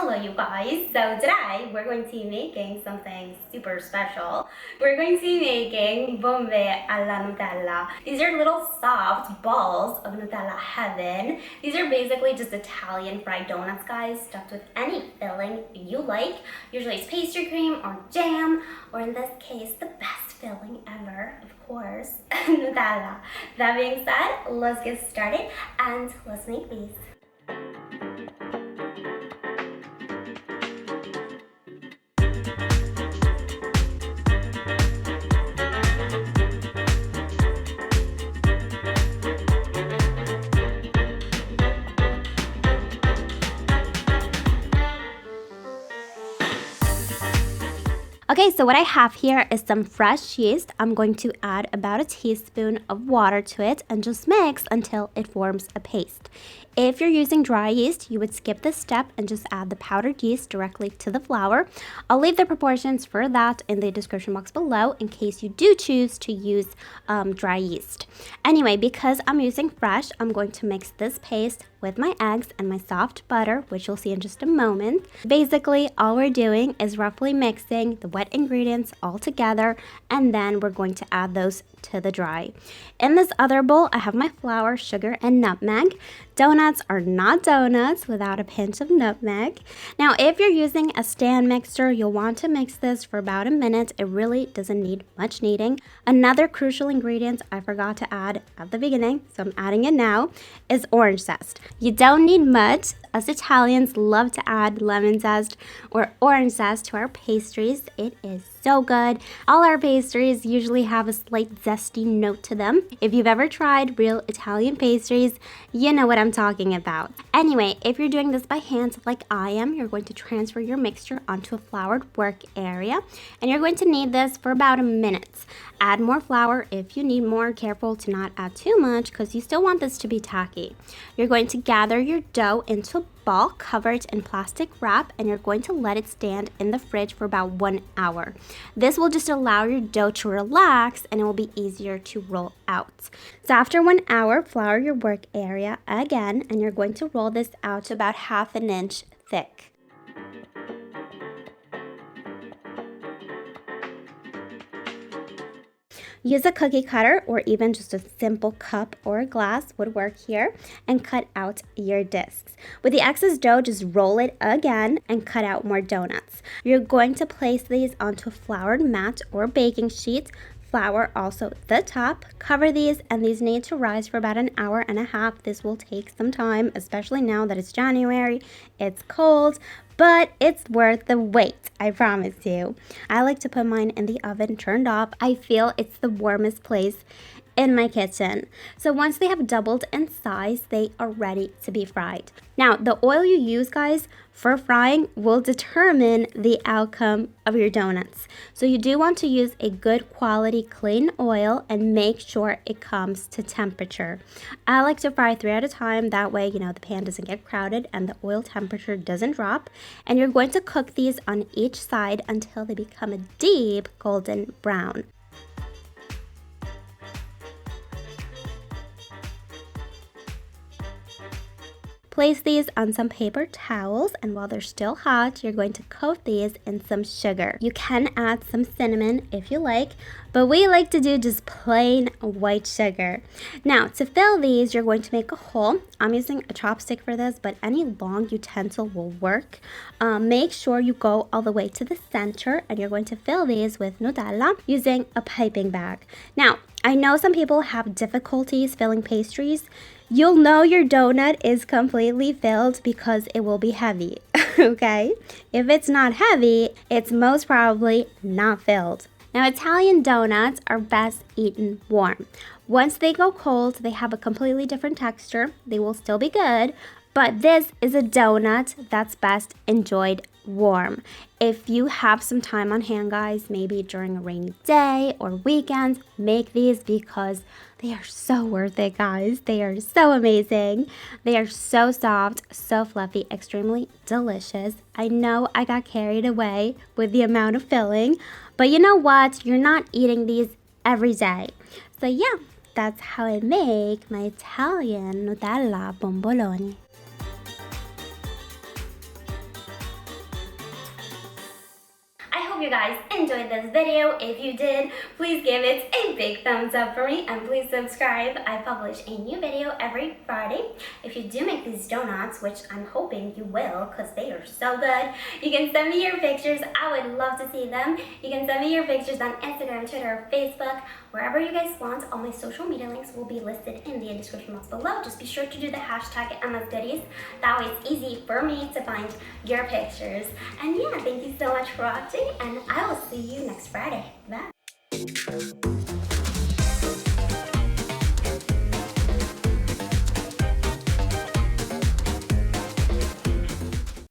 Hello you guys, so today we're going to be making something super special. We're going to be making Bombe, alla Nutella. These are little soft balls of Nutella heaven. These are basically just Italian fried donuts, guys, stuffed with any filling you like. Usually it's pastry cream or jam, or in this case, the best filling ever, of course, Nutella. That being said, let's get started and let's make these. Okay, so what I have here is some fresh yeast. I'm going to add about a teaspoon of water to it and just mix until it forms a paste. If you're using dry yeast, you would skip this step and just add the powdered yeast directly to the flour. I'll leave the proportions for that in the description box below in case you do choose to use dry yeast. Anyway, because I'm using fresh, I'm going to mix this paste with my eggs and my soft butter, which you'll see in just a moment. Basically, all we're doing is roughly mixing the wet ingredients all together, and then we're going to add those to the dry. In this other bowl, I have my flour, sugar, and nutmeg. Donuts are not donuts without a pinch of nutmeg. Now, if you're using a stand mixer, you'll want to mix this for about a minute. It really doesn't need much kneading. Another crucial ingredient I forgot to add at the beginning, so I'm adding it now, is orange zest. You don't need much. Us Italians love to add lemon zest or orange zest to our pastries. It is so good. All our pastries usually have a slight zesty note to them. If you've ever tried real Italian pastries, you know what I'm talking about. Anyway, if you're doing this by hand like I am, you're going to transfer your mixture onto a floured work area, and you're going to knead this for about a minute. Add more flour if you need more. Careful to not add too much because you still want this to be tacky. You're going to gather your dough into a ball, cover it in plastic wrap, and you're going to let it stand in the fridge for about 1 hour. This will just allow your dough to relax and it will be easier to roll out. So after 1 hour, flour your work area again, and you're going to roll this out to about 1/2 inch thick. Use a cookie cutter or even just a simple cup or a glass would work here, and cut out your discs. With the excess dough, just roll it again and cut out more donuts. You're going to place these onto a floured mat or baking sheet. Flour also the top. Cover these, and these need to rise for about 1.5 hours. This will take some time, especially now that it's January. It's cold, but it's worth the wait, I promise you. I like to put mine in the oven turned off. I feel it's the warmest place in my kitchen. So once they have doubled in size, they are ready to be fried. Now, the oil you use, guys, for frying will determine the outcome of your donuts. So you do want to use a good quality clean oil and make sure it comes to temperature. I like to fry 3 at a time. That way, the pan doesn't get crowded and the oil temperature doesn't drop. And you're going to cook these on each side until they become a deep golden brown. Place these on some paper towels, and while they're still hot, you're going to coat these in some sugar. You can add some cinnamon if you like, but we like to do just plain white sugar. Now, to fill these, you're going to make a hole. I'm using a chopstick for this, but any long utensil will work. Make sure you go all the way to the center, and you're going to fill these with Nutella using a piping bag. Now, I know some people have difficulties filling pastries. You'll know your donut is completely filled because it will be heavy, okay? If it's not heavy, it's most probably not filled. Now, Italian donuts are best eaten warm. Once they go cold, they have a completely different texture. They will still be good, but this is a donut that's best enjoyed warm. If you have some time on hand, guys, maybe during a rainy day or weekend, make these because they are so worth it, guys. They are so amazing. They are so soft, so fluffy, extremely delicious. I know I got carried away with the amount of filling, but you know what? You're not eating these every day. So yeah, that's how I make my Italian Nutella Bomboloni. hope you guys enjoyed this video. If you did, please give it a big thumbs up for me and please subscribe. I publish a new video every Friday. If you do make these donuts, which I'm hoping you will because they are so good, you can send me your pictures. I would love to see them. You can send me your pictures on Instagram, Twitter, Facebook, wherever you guys want. All my social media links will be listed in the description box below. Just be sure to do the hashtag MSGoodies. That way it's easy for me to find your pictures. And yeah, thank you so much for watching, and I will see you next Friday. Bye.